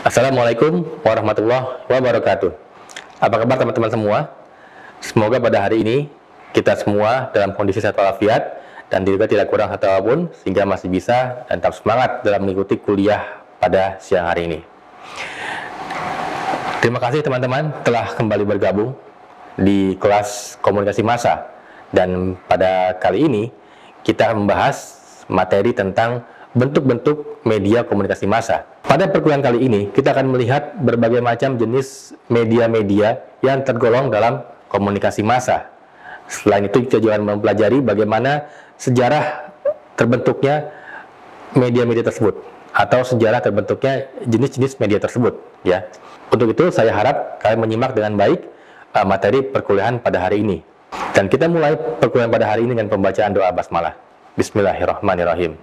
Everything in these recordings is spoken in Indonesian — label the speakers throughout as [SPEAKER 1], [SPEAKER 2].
[SPEAKER 1] Assalamualaikum warahmatullahi wabarakatuh. Apa kabar teman-teman semua? Semoga pada hari ini kita semua dalam kondisi sehat walafiat dan juga tidak kurang satu apapun sehingga masih bisa dan tetap semangat dalam mengikuti kuliah pada siang hari ini. Terima kasih teman-teman telah kembali bergabung di kelas komunikasi massa, dan pada kali ini kita membahas materi tentang bentuk-bentuk media komunikasi massa. Pada perkuliahan kali ini kita akan melihat berbagai macam jenis media-media yang tergolong dalam komunikasi massa. Selain itu kita juga mempelajari bagaimana sejarah terbentuknya media-media tersebut atau sejarah terbentuknya jenis-jenis media tersebut, ya. Untuk itu saya harap kalian menyimak dengan baik materi perkuliahan pada hari ini. Dan kita mulai perkuliahan pada hari ini dengan pembacaan doa basmalah. Bismillahirrahmanirrahim.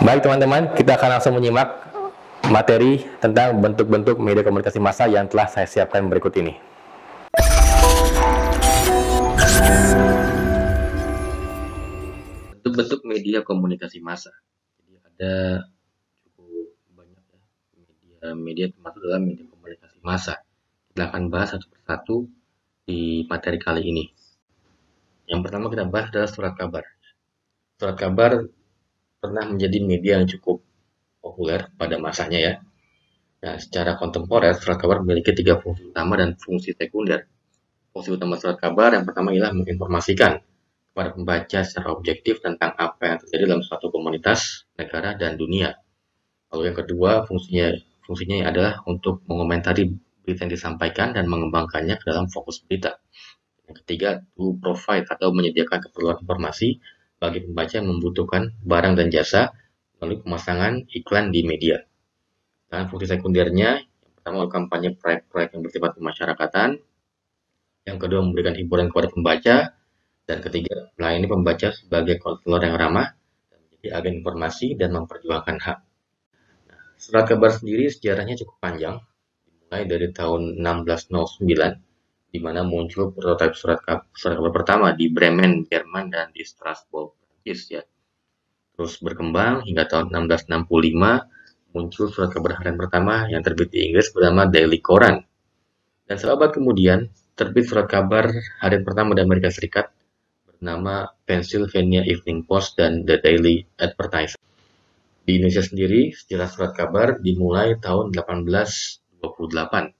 [SPEAKER 1] Baik teman-teman, kita akan langsung menyimak materi tentang bentuk-bentuk media komunikasi massa yang telah saya siapkan berikut ini. Bentuk-bentuk media komunikasi massa. Jadi ada cukup banyak ya media termasuk dalam media komunikasi massa. Kita akan bahas satu persatu di materi kali ini. Yang pertama kita bahas adalah surat kabar. Surat kabar pernah menjadi media yang cukup populer pada masanya ya. Nah, secara kontemporer surat kabar memiliki 3 fungsi utama dan fungsi sekunder. Fungsi utama surat kabar yang pertama ialah menginformasikan kepada pembaca secara objektif tentang apa yang terjadi dalam suatu komunitas, negara, dan dunia. Lalu yang kedua, fungsinya adalah untuk mengomentari berita yang disampaikan dan mengembangkannya ke dalam fokus berita. Yang ketiga, to provide atau menyediakan keperluan informasi bagi pembaca yang membutuhkan barang dan jasa melalui pemasangan iklan di media. Dan fungsi sekundernya, yang pertama kampanye proyek-proyek yang bersifat kemasyarakatan, yang kedua memberikan hiburan kepada pembaca, dan ketiga melayani pembaca sebagai konselor yang ramah dan menjadi agen informasi dan memperjuangkan hak. Nah, surat kabar sendiri sejarahnya cukup panjang, dimulai dari tahun 1609, di mana muncul prototipe surat kabar pertama di Bremen, Jerman, dan di Strasbourg, Prancis ya. Terus berkembang hingga tahun 1665 muncul surat kabar harian pertama yang terbit di Inggris bernama Daily Koran. Dan seabad kemudian terbit surat kabar harian pertama di Amerika Serikat bernama Pennsylvania Evening Post dan The Daily Advertiser. Di Indonesia sendiri, sejarah surat kabar dimulai tahun 1828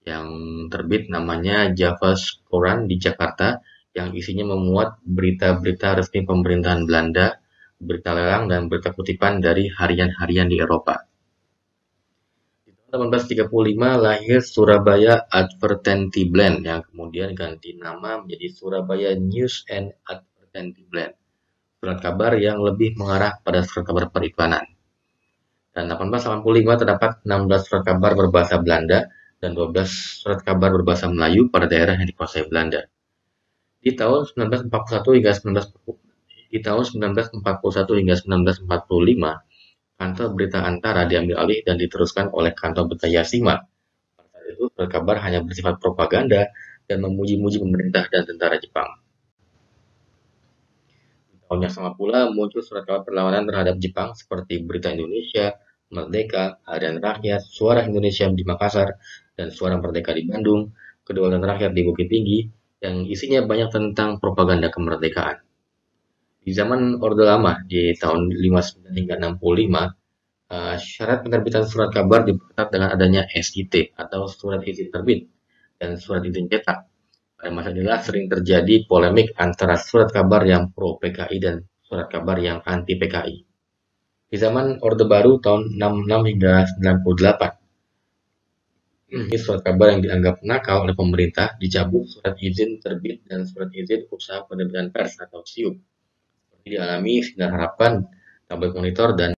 [SPEAKER 1] yang terbit namanya Javas Koran di Jakarta yang isinya memuat berita-berita resmi pemerintahan Belanda, berita lelang, dan berita kutipan dari harian-harian di Eropa. Di tahun 1835 lahir Surabaya Advertentieblad yang kemudian ganti nama menjadi Surabaya News and Advertentieblad, surat kabar yang lebih mengarah pada surat kabar periklanan. Dan 1885 terdapat 16 surat kabar berbahasa Belanda dan 12 surat kabar berbahasa Melayu pada daerah yang dikuasai Belanda. Di tahun 1941 hingga 1945, kantor Berita Antara diambil alih dan diteruskan oleh kantor Berita Yasima. Pada saat itu, surat kabar hanya bersifat propaganda dan memuji-muji pemerintah dan tentara Jepang. Di tahun yang sama pula muncul surat kabar perlawanan terhadap Jepang seperti Berita Indonesia, Merdeka, Harian Rakyat, Suara Indonesia di Makassar, dan Suara Merdeka di Bandung, Kedaulatan Rakyat di Bukit Tinggi, yang isinya banyak tentang propaganda kemerdekaan. Di zaman Orde Lama, di tahun 59 hingga 65, syarat penerbitan surat kabar diperketat dengan adanya SIT atau surat izin terbit dan surat izin cetak. Pada masa inilah sering terjadi polemik antara surat kabar yang pro PKI dan surat kabar yang anti PKI. Di zaman Orde Baru tahun 66 hingga 98, ini surat kabar yang dianggap nakal oleh pemerintah dicabut surat izin terbit dan surat izin usaha penerbitan pers atau SIUP. Seperti dialami Sinar Harapan, Tabloid Monitor, dan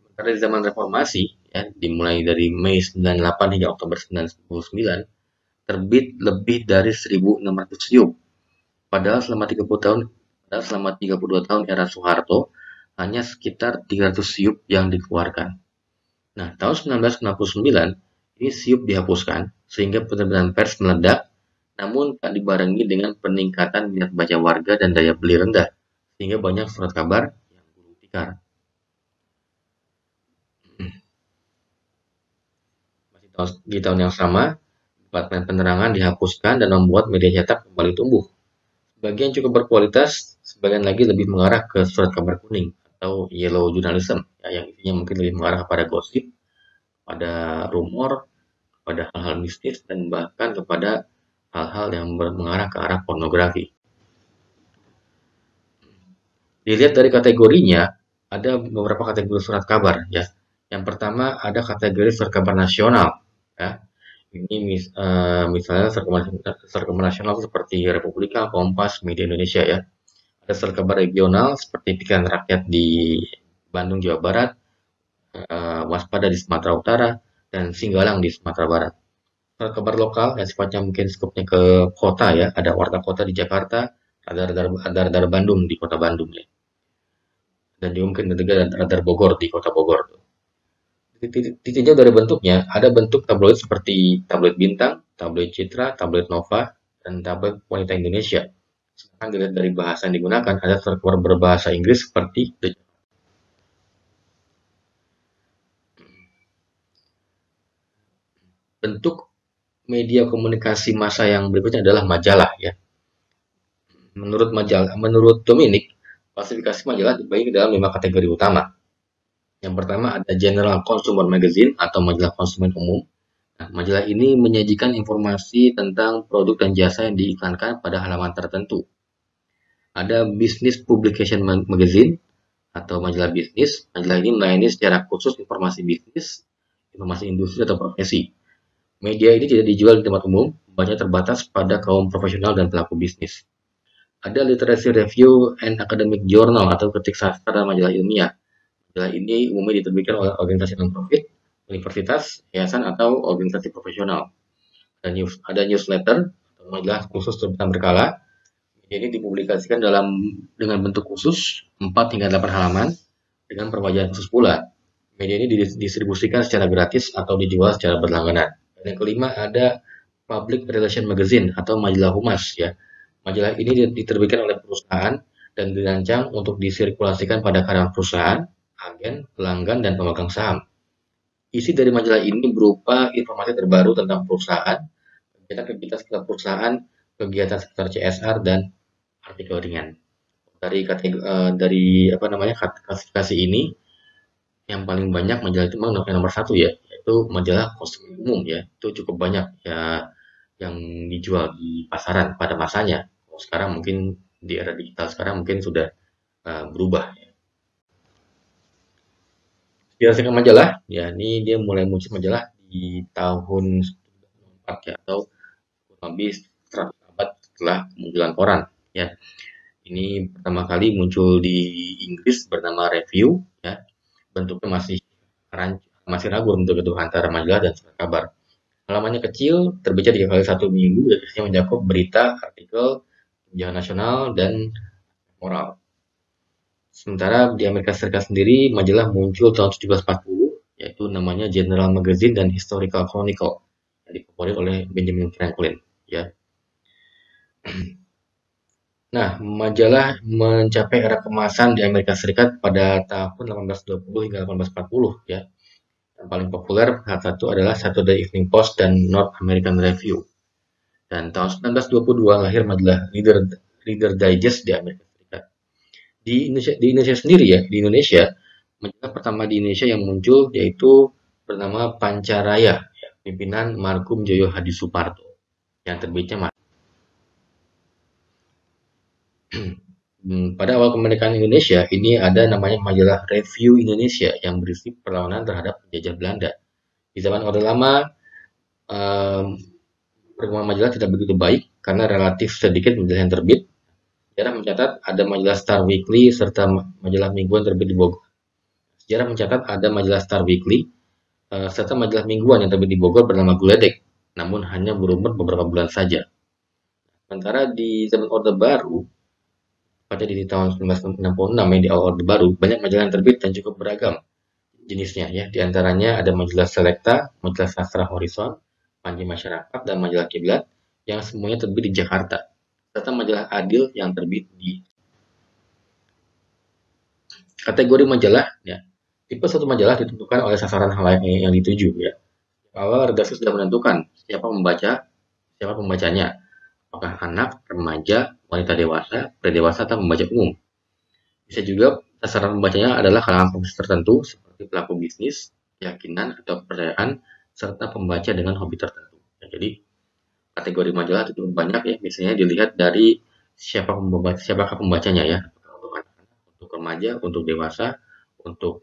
[SPEAKER 1] sementara di zaman reformasi, ya, dimulai dari Mei 98 hingga Oktober 99, terbit lebih dari 1.600 SIUP. Padahal selama 32 tahun era Soeharto, hanya sekitar 300 SIUP yang dikeluarkan. Nah, tahun 1969, ini SIUP dihapuskan, sehingga penerbitan pers meledak, namun tak dibarengi dengan peningkatan minat baca warga dan daya beli rendah, sehingga banyak surat kabar yang gulung tikar. Di tahun yang sama, Departemen Penerangan dihapuskan dan membuat media cetak kembali tumbuh. Sebagian cukup berkualitas, sebagian lagi lebih mengarah ke surat kabar kuning atau yellow journalism, ya, yang isinya mungkin lebih mengarah kepada gosip, pada rumor, pada hal-hal mistis, dan bahkan kepada hal-hal yang mengarah ke arah pornografi. Dilihat dari kategorinya, ada beberapa kategori surat kabar, ya. Yang pertama ada kategori surat kabar nasional, ya. Ini misalnya surat kabar nasional seperti Republika, Kompas, Media Indonesia, ya. Ada surat kabar regional seperti Pikiran Rakyat di Bandung, Jawa Barat, Waspada di Sumatera Utara, dan Singgalang di Sumatera Barat. Surat kabar lokal yang sifatnya mungkin skupnya ke kota, ya. Ada Warta Kota di Jakarta, ada Radar Bandung di Kota Bandung, ya. Dan juga mungkin juga Radar Bogor di Kota Bogor. Ditinjau dari bentuknya, ada bentuk tabloid seperti tabloid Bintang, tabloid Citra, tabloid Nova, dan tabloid Wanita Indonesia. Sedangkan dilihat dari bahasa yang digunakan, ada surat kabar berbahasa Inggris seperti bentuk media komunikasi massa yang berikutnya adalah majalah, ya. Menurut Dominic, klasifikasi majalah dibagi dalam 5 kategori utama. Yang pertama ada General Consumer Magazine atau majalah konsumen umum. Nah, majalah ini menyajikan informasi tentang produk dan jasa yang diiklankan pada halaman tertentu. Ada Business Publication Magazine atau majalah bisnis. Majalah ini melayani secara khusus informasi bisnis, informasi industri atau profesi. Media ini tidak dijual di tempat umum, banyak terbatas pada kaum profesional dan pelaku bisnis. Ada Literacy Review and Academic Journal atau ketik sastra dan majalah ilmiah. Majalah ini umumnya diterbitkan oleh organisasi non-profit, universitas, yayasan, atau organisasi profesional. Ada newsletter atau majalah khusus tentang berkala. Ini dipublikasikan dengan bentuk khusus 4 hingga 8 halaman dengan perwajahan khusus pula. Media ini didistribusikan secara gratis atau dijual secara berlangganan. Dan yang kelima ada Public Relation Magazine atau majalah humas, ya. Majalah ini diterbitkan oleh perusahaan dan dirancang untuk disirkulasikan pada karyawan perusahaan, agen, pelanggan, dan pemegang saham. Isi dari majalah ini berupa informasi terbaru tentang perusahaan, kegiatan sekitar perusahaan, kegiatan sekitar CSR, dan artikel ringan. Dari klasifikasi ini, yang paling banyak majalah itu memang nomor 1, ya, yaitu majalah konsumen umum, ya. Itu cukup banyak, ya, yang dijual di pasaran pada masanya. Sekarang mungkin di era digital sekarang mungkin sudah berubah. Sejarah majalah, ya, ini dia mulai muncul majalah di tahun 1994, ya, atau lebih 100 abad setelah kemunculan koran, ya. Ini pertama kali muncul di Inggris bernama Review, ya. Bentuknya masih ragu untuk itu antara majalah dan surat kabar. Halamannya kecil, terbitnya 3 kali 1 minggu, dan isinya mencakup berita, artikel, tunjangan nasional, dan moral. Sementara di Amerika Serikat sendiri, majalah muncul tahun 1740, yaitu namanya General Magazine dan Historical Chronicle, yang dikeluarkan oleh Benjamin Franklin, ya. Nah, majalah mencapai era kemasan di Amerika Serikat pada tahun 1820 hingga 1840, ya. Yang paling populer salah satu adalah Saturday Evening Post dan North American Review. Dan tahun 1922 lahir majalah Reader Digest di Amerika Serikat. Di Indonesia sendiri, ya, di Indonesia majalah pertama di Indonesia yang muncul yaitu bernama Pancaraya, ya, pimpinan Markum Joyo Hadi Suparto, yang terbitnya pada awal kemerdekaan Indonesia, ini ada namanya majalah Review Indonesia yang berisi perlawanan terhadap penjajah Belanda. Di zaman Orde Lama, perkembangan majalah tidak begitu baik karena relatif sedikit majalah yang terbit. Sejarah mencatat ada majalah Star Weekly serta majalah mingguan terbit di Bogor. Sejarah mencatat ada majalah Star Weekly serta majalah mingguan yang terbit di Bogor bernama Guledek, namun hanya berumur beberapa bulan saja. Sementara di zaman Orde Baru, pada di tahun 1966, ya, di awal Orde Baru, banyak majalah yang terbit dan cukup beragam jenisnya, ya. Di antaranya ada majalah Selekta, majalah Sastra Horizon, Panji Masyarakat, dan majalah Kiblat yang semuanya terbit di Jakarta, serta majalah Adil yang terbit di kategori majalah, ya. Tipe satu majalah ditentukan oleh sasaran halayak yang dituju, ya. Awal redaksi sudah menentukan siapa pembacanya, apakah anak, remaja, wanita dewasa, pria-dewasa, atau pembaca umum. Bisa juga sasaran pembacanya adalah kalangan profesi tertentu seperti pelaku bisnis, keyakinan, atau kepercayaan, serta pembaca dengan hobi tertentu. Ya, jadi kategori majalah itu cukup banyak ya, biasanya dilihat dari siapakah pembacanya ya, untuk anak-anak, untuk remaja, untuk dewasa, untuk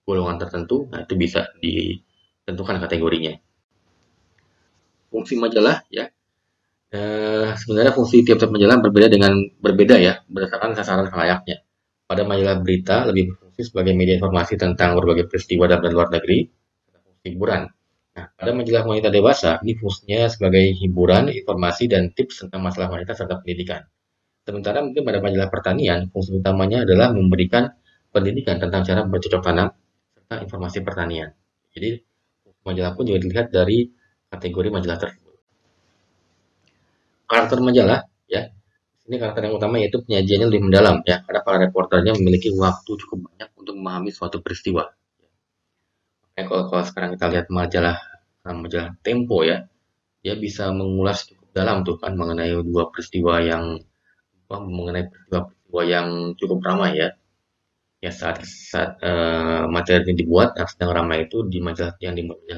[SPEAKER 1] golongan tertentu, nah itu bisa ditentukan kategorinya. Fungsi majalah ya, sebenarnya fungsi tiap-tiap majalah berbeda ya berdasarkan sasaran khalayaknya. Pada majalah berita lebih berfungsi sebagai media informasi tentang berbagai peristiwa dalam dan luar negeri, fungsi hiburan. Nah, pada majalah wanita dewasa, ini fungsinya sebagai hiburan, informasi, dan tips tentang masalah wanita serta pendidikan. Sementara mungkin pada majalah pertanian, fungsi utamanya adalah memberikan pendidikan tentang cara bercocok tanam serta informasi pertanian. Jadi, majalah pun juga dilihat dari kategori majalah tersebut. Karakter majalah, ya, ini karakter yang utama yaitu penyajiannya lebih mendalam, ya, karena para reporternya memiliki waktu cukup banyak untuk memahami suatu peristiwa. Kalau sekarang kita lihat majalah Tempo ya, dia bisa mengulas cukup dalam tuh kan mengenai peristiwa-peristiwa yang cukup ramai ya. Ya saat materi ini dibuat yang sedang ramai itu di majalah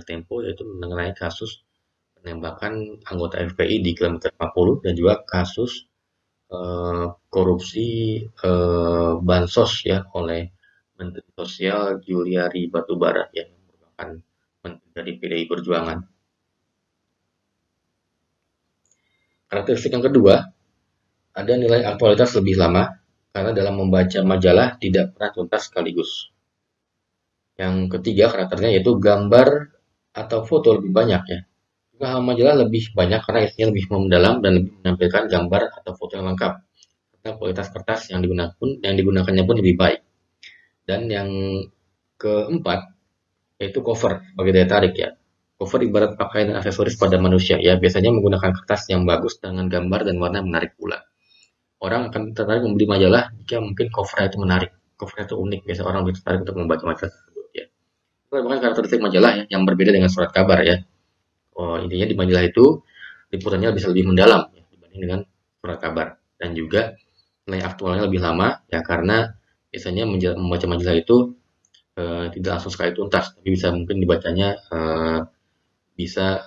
[SPEAKER 1] Tempo yaitu mengenai kasus penembakan anggota FPI di kilometer 40 dan juga kasus korupsi bansos ya oleh Menteri Sosial Juliari Batubara ya, yang merupakan menteri dari PDI Perjuangan. Karakteristik yang kedua, ada nilai aktualitas lebih lama karena dalam membaca majalah tidak pernah tuntas sekaligus. Yang ketiga karakternya yaitu gambar atau foto lebih banyak ya. Juga majalah lebih banyak karena isinya lebih mendalam dan lebih menampilkan gambar atau foto yang lengkap. Serta kualitas kertas yang digunakannya pun lebih baik. Dan yang keempat yaitu cover sebagai daya tarik ya. Cover ibarat pakaian dan aksesoris pada manusia ya. Biasanya menggunakan kertas yang bagus dengan gambar dan warna menarik pula. Orang akan tertarik membeli majalah jika mungkin covernya itu menarik, covernya itu unik. Biasa orang lebih tertarik untuk membaca majalah tersebut ya. Itu merupakan karakteristik majalah ya, yang berbeda dengan surat kabar ya. Intinya di majalah itu liputannya bisa lebih mendalam ya, dibanding dengan surat kabar, dan juga nilai aktualnya lebih lama ya karena biasanya membaca majalah itu tidak langsung sekali tuntas, tapi bisa mungkin dibacanya bisa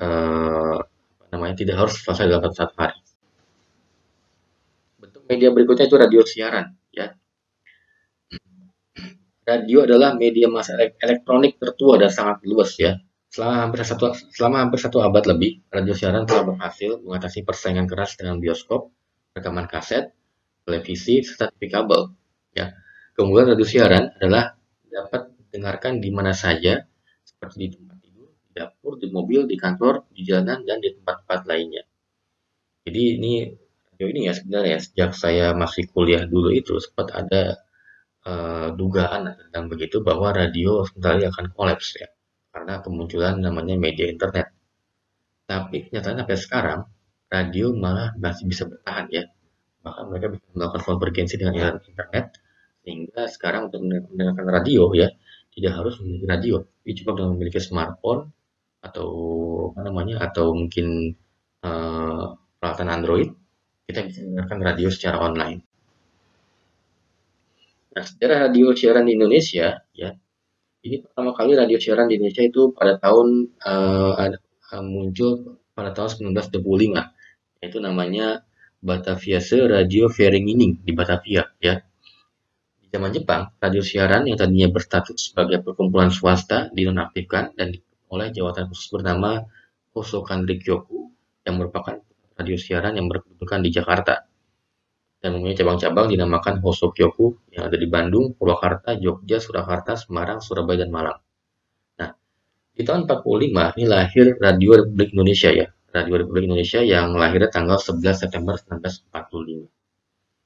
[SPEAKER 1] tidak harus selesai dalam satu hari. Bentuk media berikutnya itu radio siaran ya. Radio adalah media massa elektronik tertua dan sangat luas ya. Selama hampir satu abad lebih, radio siaran telah berhasil mengatasi persaingan keras dengan bioskop, rekaman kaset, televisi, serta TV kabel. Ya, keunggulan radio siaran adalah dapat didengarkan di mana saja, seperti di tempat tidur, di dapur, di mobil, di kantor, di jalanan, dan di tempat-tempat lainnya. Jadi radio ini ya sebenarnya sejak saya masih kuliah dulu itu sempat ada dugaan tentang begitu bahwa radio sebentar lagi akan kolaps ya karena kemunculan namanya media internet. Tapi kenyataannya sampai sekarang radio malah masih bisa bertahan ya. Bahkan mereka bisa melakukan konvergensi dengan internet sehingga sekarang untuk mendengarkan radio ya tidak harus memiliki radio, tapi cukup dengan memiliki smartphone atau atau mungkin peralatan Android kita bisa mendengarkan radio secara online. Nah, sejarah radio siaran di Indonesia ya, ini pertama kali radio siaran di Indonesia itu pada tahun muncul pada tahun 1925, yaitu namanya Bataviase Radio Vereniging di Batavia ya. Di zaman Jepang, radio siaran yang tadinya berstatus sebagai perkumpulan swasta dinonaktifkan dan oleh jawatan khusus bernama Hosokan Rikyoku yang merupakan radio siaran yang berkedudukan di Jakarta dan mempunyai cabang-cabang dinamakan Hosokyoku yang ada di Bandung, Purwakarta, Jogja, Surakarta, Semarang, Surabaya, dan Malang. Nah, di tahun 45 ini lahir Radio Republik Indonesia ya. Radio Republik Indonesia yang lahirnya tanggal 11 September 1945.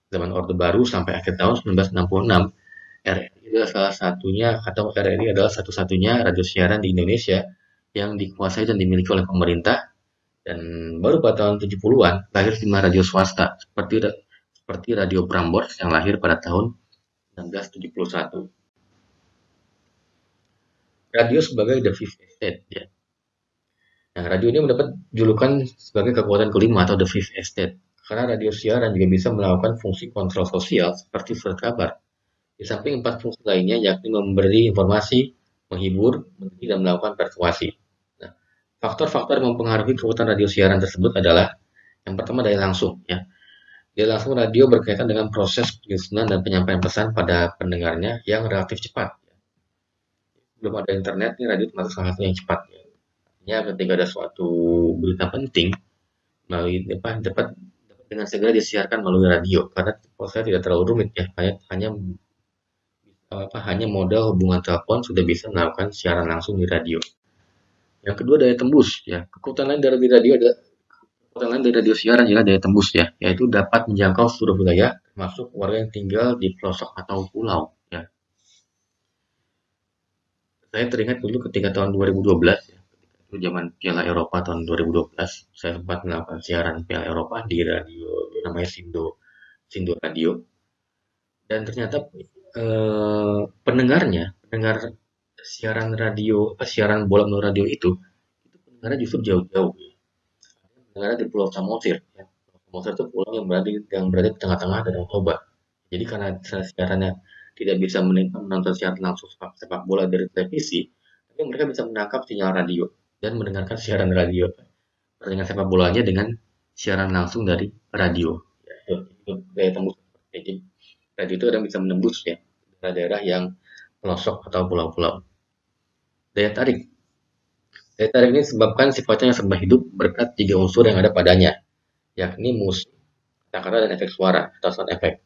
[SPEAKER 1] Zaman Orde Baru sampai akhir tahun 1966, RRI adalah salah satunya atau RRI adalah satu-satunya radio siaran di Indonesia yang dikuasai dan dimiliki oleh pemerintah, dan baru pada tahun 70-an lahir 5 radio swasta seperti Radio Prambors yang lahir pada tahun 1971. Radio sebagai the fifth estate ya. Nah, radio ini mendapat julukan sebagai kekuatan kelima atau the fifth estate karena radio siaran juga bisa melakukan fungsi kontrol sosial seperti surat kabar. Di samping empat fungsi lainnya, yakni memberi informasi, menghibur, mendidik, dan melakukan persuasi. Nah, faktor-faktor yang mempengaruhi kekuatan radio siaran tersebut adalah yang pertama daya langsung, ya. Daya langsung radio berkaitan dengan proses penyusunan dan penyampaian pesan pada pendengarnya yang relatif cepat. Belum ada internet, ini radio termasuk salah satu yang cepat. Ya, ketika ada suatu berita penting, melalui apa dapat dengan segera disiarkan melalui radio karena prosesnya tidak terlalu rumit ya, hanya modal hubungan telepon sudah bisa melakukan siaran langsung di radio. Yang kedua daya tembus ya. Kekuatan lain dari radio siaran adalah daya tembus ya, yaitu dapat menjangkau seluruh wilayah termasuk warga yang tinggal di pelosok atau pulau ya. Saya teringat dulu ketika tahun 2012 ya, itu zaman Piala Eropa tahun 2012, saya sempat melakukan siaran Piala Eropa di radio namanya Sindo Radio, dan ternyata pendengar siaran radio, siaran bola melalui radio itu pendengarnya justru jauh-jauh. Pendengarnya di Pulau Samosir. Ya. Pulau Samosir itu pulau yang berada di tengah-tengah Danau Toba. Jadi karena siarannya tidak bisa menonton siaran langsung sepak bola dari televisi, tapi mereka bisa menangkap sinyal radio dan mendengarkan siaran radio pertandingan sepak bolanya dengan siaran langsung dari radio. Ya, itu daya tembus. Jadi radio itu kadang bisa menembus ya daerah-daerah yang pelosok atau pulau-pulau. Daya tarik. Daya tarik ini disebabkan sifatnya yang serba hidup berkat tiga unsur yang ada padanya, yakni musik, kata-kata, dan efek suara atau sound effect.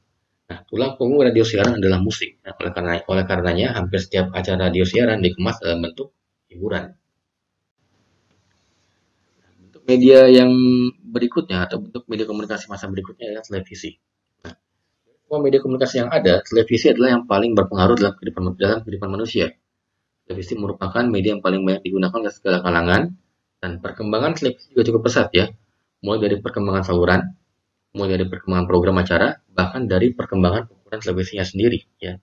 [SPEAKER 1] Nah, tulang punggung radio siaran adalah musik. Nah, oleh karenanya, hampir setiap acara radio siaran dikemas dalam bentuk hiburan. Bentuk media yang berikutnya atau bentuk media komunikasi massa berikutnya adalah televisi. Nah, semua media komunikasi yang ada, televisi adalah yang paling berpengaruh dalam kehidupan manusia. Televisi merupakan media yang paling banyak digunakan oleh segala kalangan, dan perkembangan televisi juga cukup pesat ya. Mulai dari perkembangan saluran, mulai dari perkembangan program acara, bahkan dari perkembangan ukuran televisinya sendiri ya.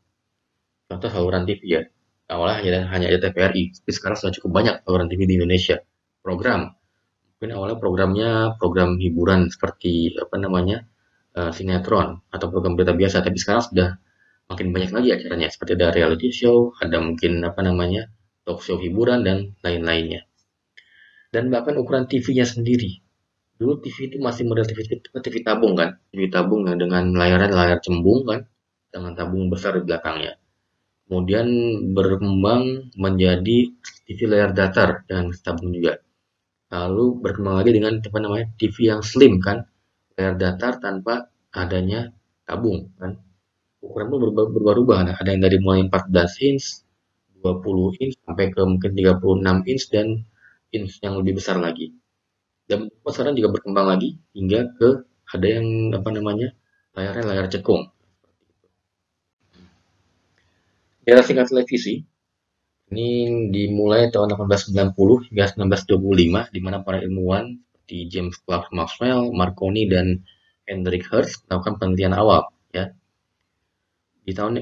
[SPEAKER 1] Contoh saluran TV ya. Awalnya hanya ada TVRI, tapi sekarang sudah cukup banyak saluran TV di Indonesia. Program, mungkin awalnya program hiburan seperti sinetron atau program berita biasa, tapi sekarang sudah makin banyak lagi acaranya, seperti ada reality show, ada mungkin talk show hiburan dan lain-lainnya. Dan bahkan ukuran TV-nya sendiri. Dulu TV itu masih model TV tabung kan, TV tabung yang dengan layar cembung kan, dengan tabung besar di belakangnya. Kemudian berkembang menjadi TV layar datar dengan tabung juga. Lalu berkembang lagi dengan TV yang slim kan, layar datar tanpa adanya tabung kan. Ukuran pun berubah-ubah. Ada yang dari mulai 14 inch, 20 inch sampai ke mungkin 36 inch dan inch yang lebih besar lagi. Dan pasaran juga berkembang lagi hingga ke ada yang layarnya layar cekung. Sejarah singkat televisi ini dimulai tahun 1890 hingga 1925 di mana para ilmuwan seperti James Clerk Maxwell, Marconi, dan Hendrik Hertz melakukan penelitian awal ya.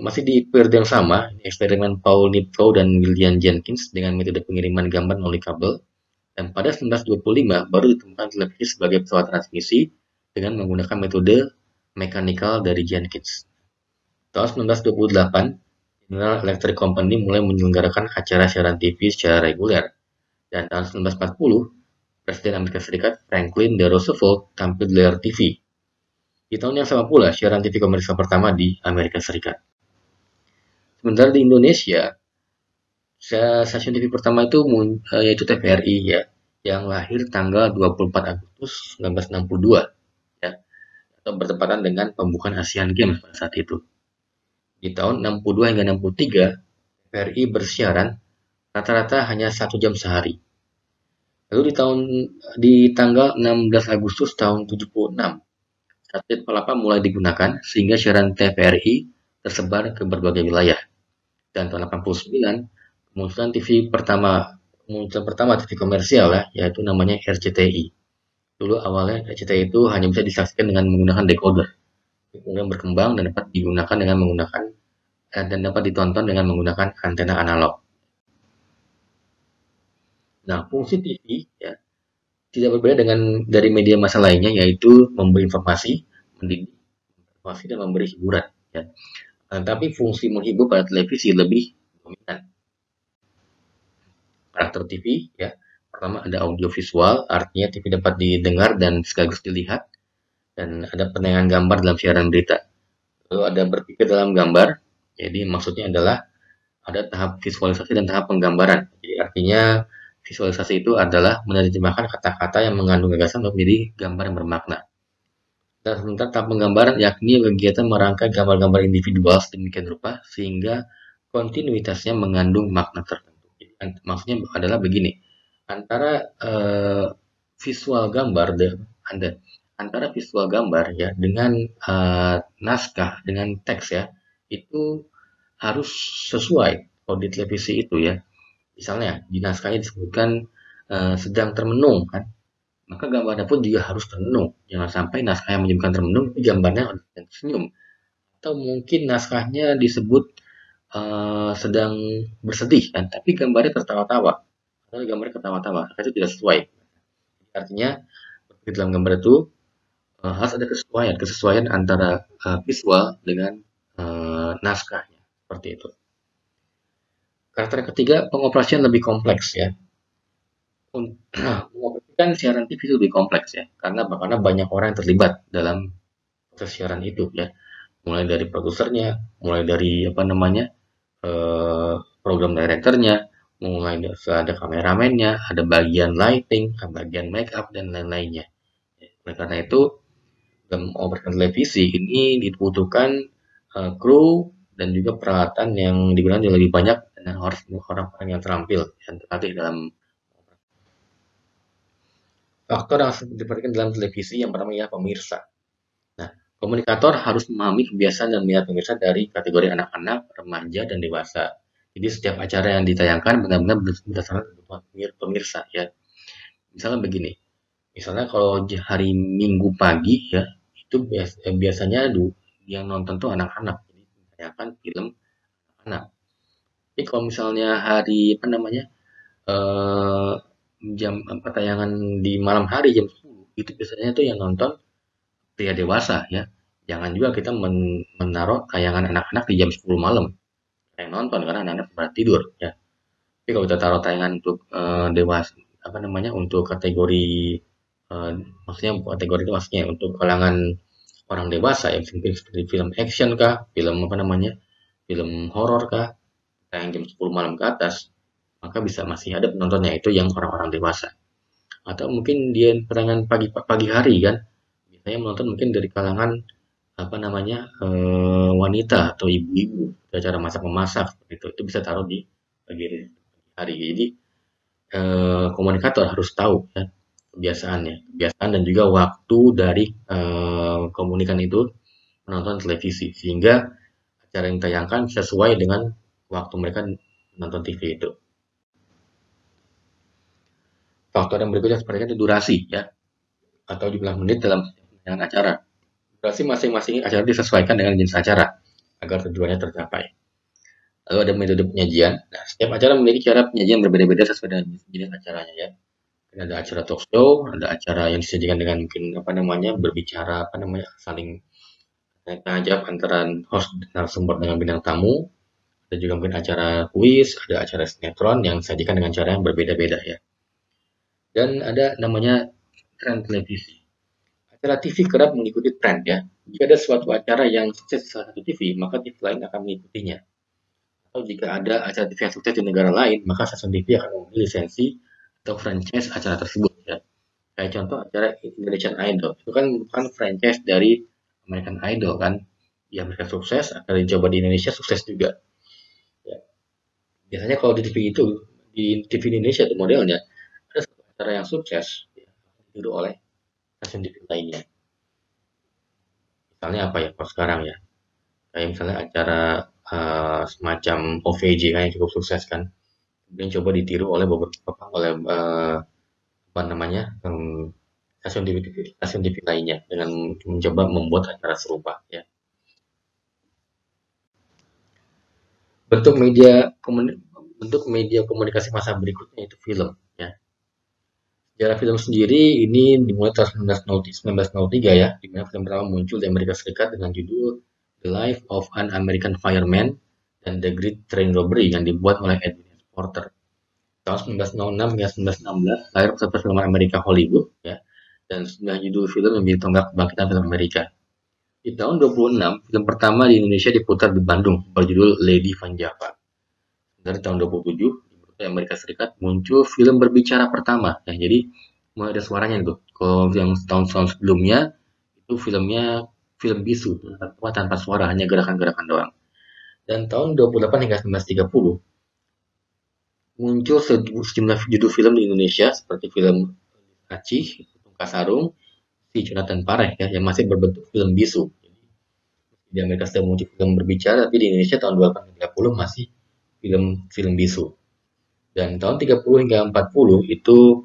[SPEAKER 1] Masih di periode yang sama, eksperimen Paul Nipkow dan William Jenkins dengan metode pengiriman gambar melalui kabel. Dan pada 1925 baru ditemukan televisi sebagai pesawat transmisi dengan menggunakan metode mekanikal dari Jenkins. Tahun 1928, General Electric Company mulai menyelenggarakan acara siaran TV secara reguler. Dan tahun 1940, Presiden Amerika Serikat Franklin D. Roosevelt tampil di layar TV. Di tahun yang sama pula, siaran TV komersial pertama di Amerika Serikat. Sementara di Indonesia, stasiun TV pertama itu yaitu TVRI ya, yang lahir tanggal 24 Agustus 1962 ya, atau bertepatan dengan pembukaan Asian Games pada saat itu. Di tahun 62 hingga 63, TVRI bersiaran rata-rata hanya 1 jam sehari. Lalu di tanggal 16 Agustus tahun 76, satelit Palapa mulai digunakan sehingga siaran TVRI tersebar ke berbagai wilayah. Dan tahun 89, kemunculan pertama TV komersial ya, yaitu namanya RCTI. Dulu awalnya RCTI itu hanya bisa disaksikan dengan menggunakan decoder. Kemudian berkembang dan dapat ditonton dengan menggunakan antena analog. Nah, fungsi TV ya, tidak berbeda dari media massa lainnya, yaitu memberi informasi, mendidik, informasi dan memberi hiburan. Ya. Tapi fungsi menghibur pada televisi lebih dominan. Karakter TV, ya. Pertama ada audiovisual, artinya TV dapat didengar dan sekaligus dilihat, dan ada penayangan gambar dalam siaran berita. Lalu ada berpikir dalam gambar, jadi maksudnya adalah ada tahap visualisasi dan tahap penggambaran. Jadi artinya visualisasi itu adalah menerjemahkan kata-kata yang mengandung gagasan untuk menjadi gambar yang bermakna. Dan sementara tahap penggambaran yakni kegiatan merangkai gambar-gambar individual sedemikian rupa sehingga kontinuitasnya mengandung makna tertentu. Jadi, maksudnya adalah begini, antara visual gambar Anda antara visual gambar ya dengan naskah dengan teks ya itu harus sesuai. Kalau di televisi itu ya, misalnya di naskahnya disebutkan sedang termenung kan, maka gambarnya pun juga harus termenung. Jangan sampai naskah yang menyebutkan termenung, tapi gambarnya senyum. Atau mungkin naskahnya disebut sedang bersedih kan, tapi gambarnya tertawa-tawa. Atau gambarnya ketawa-tawa, itu tidak sesuai. Artinya di dalam gambar itu harus ada kesesuaian antara visual dengan naskahnya, seperti itu. Karakter yang ketiga, pengoperasian lebih kompleks ya. Mengoperasikan siaran TV itu lebih kompleks ya, karena banyak orang yang terlibat dalam proses siaran itu ya. Mulai dari produsernya, mulai dari program directornya, mulai dari ada kameramennya, ada bagian lighting, ada bagian make up dan lain-lainnya. Oleh karena itu, dalam operasi televisi ini dibutuhkan kru dan juga peralatan yang digunakan lebih banyak dan harus orang-orang yang terampil dan terlatih dalam faktor yang harus diperhatikan dalam televisi. Yang pertama ya pemirsa. Nah, komunikator harus memahami kebiasaan dan minat pemirsa dari kategori anak-anak, remaja, dan dewasa. Jadi setiap acara yang ditayangkan benar-benar berdasarkan kebutuhan pemirsa ya. Misalnya begini, misalnya kalau hari Minggu pagi ya, itu biasanya yang nonton tuh anak-anak, jadi ditayangkan film anak. Tapi kalau misalnya hari eh, jam tayangan di malam hari jam 10 itu biasanya tuh yang nonton pria dewasa ya. Jangan juga kita menaruh tayangan anak-anak di jam 10 malam yang nonton karena anak-anak pada tidur ya. Tapi kalau kita taruh tayangan untuk dewasa untuk kategori eh, maksudnya kategori itu maksudnya untuk kalangan orang dewasa ya seperti film action kah, film film horor kah, tayang jam 10 malam ke atas, maka bisa masih ada penontonnya itu yang orang-orang dewasa. Atau mungkin dia tayangan pagi hari kan, biasanya menonton mungkin dari kalangan wanita atau ibu-ibu, cara masak memasak itu bisa taruh di pagi hari. Jadi komunikator harus tahu ya kebiasaan dan juga waktu dari komunikan itu menonton televisi sehingga acara yang ditayangkan sesuai dengan waktu mereka nonton TV itu. Faktor yang berikutnya seperti itu durasi ya atau jumlah menit dalam penayangan acara. Durasi masing-masing acara disesuaikan dengan jenis acara agar tujuannya tercapai. Lalu ada metode penyajian. Nah, setiap acara memiliki cara penyajian berbeda-beda sesuai dengan jenis acaranya ya. Ada acara talk show, ada acara yang disajikan dengan mungkin berbicara saling tajam antara host dan narasumber dengan bintang tamu. Ada juga mungkin acara kuis, ada acara sinetron yang disajikan dengan cara yang berbeda-beda ya. Dan ada namanya tren televisi. Acara TV kerap mengikuti tren ya. Jika ada suatu acara yang sukses di salah satu TV, maka TV lain akan mengikutinya. Atau jika ada acara TV yang sukses di negara lain, maka stasiun TV akan membeli lisensi atau franchise acara tersebut ya. Kayak contoh acara Indonesian Idol, itu kan bukan franchise dari American Idol kan. Ya mereka sukses, akan dicoba di Indonesia sukses juga. Ya. Biasanya kalau di TV itu, di TV Indonesia itu modelnya, ada satu acara yang sukses, ya, ditiru oleh stasiun TV lainnya. Misalnya apa ya, kalau sekarang ya, kayak misalnya acara semacam OVJ kan yang cukup sukses kan, kemudian coba ditiru oleh beberapa oleh stasiun TV lainnya dengan mencoba membuat acara serupa ya. Bentuk media bentuk media komunikasi massa berikutnya itu film ya. Sejarah film sendiri ini dimulai tahun 1903 ya, di mana film pertama muncul di Amerika Serikat dengan judul The Life of an American Fireman dan The Great Train Robbery yang dibuat oleh Edwin S. Porter. Tahun 1906 hingga 1916 lahir perfilman Amerika Hollywood ya, dan 9 judul film yang menjadi tonggak kebangkitan film Amerika. Di tahun 26, film pertama di Indonesia diputar di Bandung berjudul Lady Van Java. Dari tahun 27, di Amerika Serikat muncul film berbicara pertama. Ya, jadi mulai ada suaranya itu. Kalau yang tahun-tahun sebelumnya itu filmnya film bisu, tanpa suara, hanya gerakan-gerakan doang. Dan tahun 28 hingga 1930 muncul sejumlah judul film di Indonesia seperti film Acih, Kasarung, si Jonathan Pareh ya, yang masih berbentuk film bisu. Di Amerika sudah muncul film berbicara, tapi di Indonesia tahun 2030 masih film bisu. Dan tahun 30 hingga 40 itu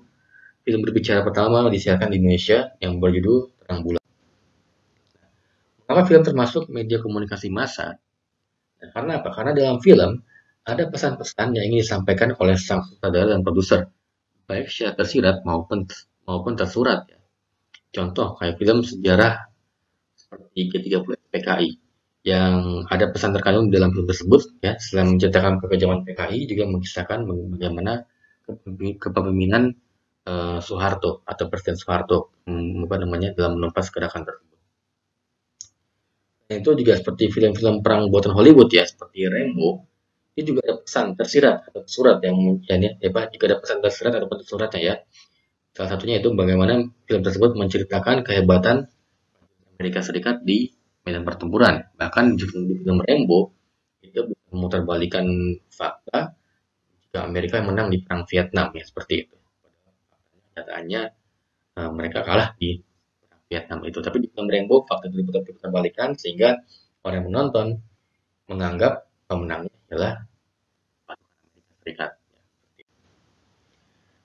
[SPEAKER 1] film berbicara pertama disiarkan di Indonesia yang berjudul Terang Bulan. Mengapa film termasuk media komunikasi massa? Nah, karena apa? Karena dalam film ada pesan-pesan yang ingin disampaikan oleh sang sutradara dan produser, baik secara tersirat maupun tersurat. Ya. Contoh kayak film sejarah seperti G30 PKI yang ada pesan terkandung dalam film tersebut ya, selain menceritakan kekejaman PKI juga mengisahkan bagaimana kepemimpinan Soeharto atau Presiden Soeharto dalam menumpas gerakan tersebut. Dan itu juga seperti film-film perang buatan Hollywood ya, seperti Rambo, itu juga ada pesan tersirat atau surat yang juga ada pesan tersirat atau tersuratnya ya. Salah satunya itu bagaimana film tersebut menceritakan kehebatan Amerika Serikat di medan pertempuran. Bahkan di film Rambo itu memutarbalikkan fakta jika Amerika menang di perang Vietnam ya, seperti itu. Nyatanya mereka kalah di perang Vietnam itu. Tapi di film Rambo fakta itu diputarbalikkan sehingga orang yang menonton menganggap pemenangnya adalah Amerika Serikat.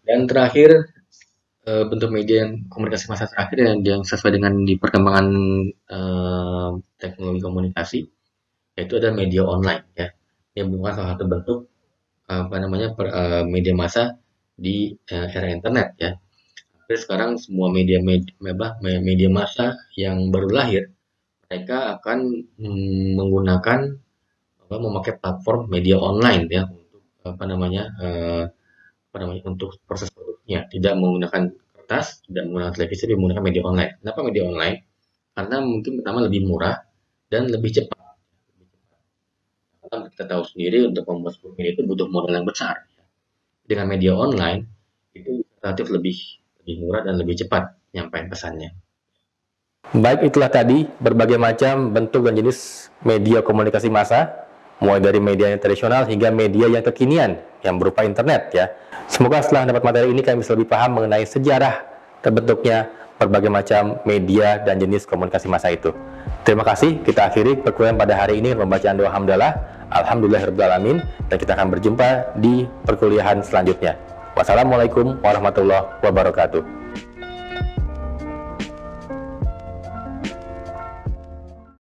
[SPEAKER 1] Dan terakhir bentuk media komunikasi massa terakhir yang sesuai dengan di perkembangan teknologi komunikasi yaitu ada media online ya, yang merupakan salah satu bentuk media massa di era internet ya. Tapi sekarang semua media massa yang baru lahir mereka akan memakai platform media online ya untuk proses produknya, tidak menggunakan kertas, tidak menggunakan televisi, tapi menggunakan media online. Kenapa media online? Karena mungkin pertama lebih murah dan lebih cepat. Karena kita tahu sendiri untuk membuat sebuah media itu butuh modal yang besar. Dengan media online itu relatif lebih murah dan lebih cepat nyampaikan pesannya.
[SPEAKER 2] Baik, itulah tadi berbagai macam bentuk dan jenis media komunikasi massa, mulai dari media yang tradisional hingga media yang kekinian yang berupa internet ya. Semoga setelah dapat materi ini kami bisa lebih paham mengenai sejarah terbentuknya berbagai macam media dan jenis komunikasi massa itu. Terima kasih, kita akhiri perkuliahan pada hari ini dengan pembacaan doa hamdalah. Alhamdulillahirrahmanirrahim, dan kita akan berjumpa di perkuliahan selanjutnya. Wassalamualaikum warahmatullahi wabarakatuh.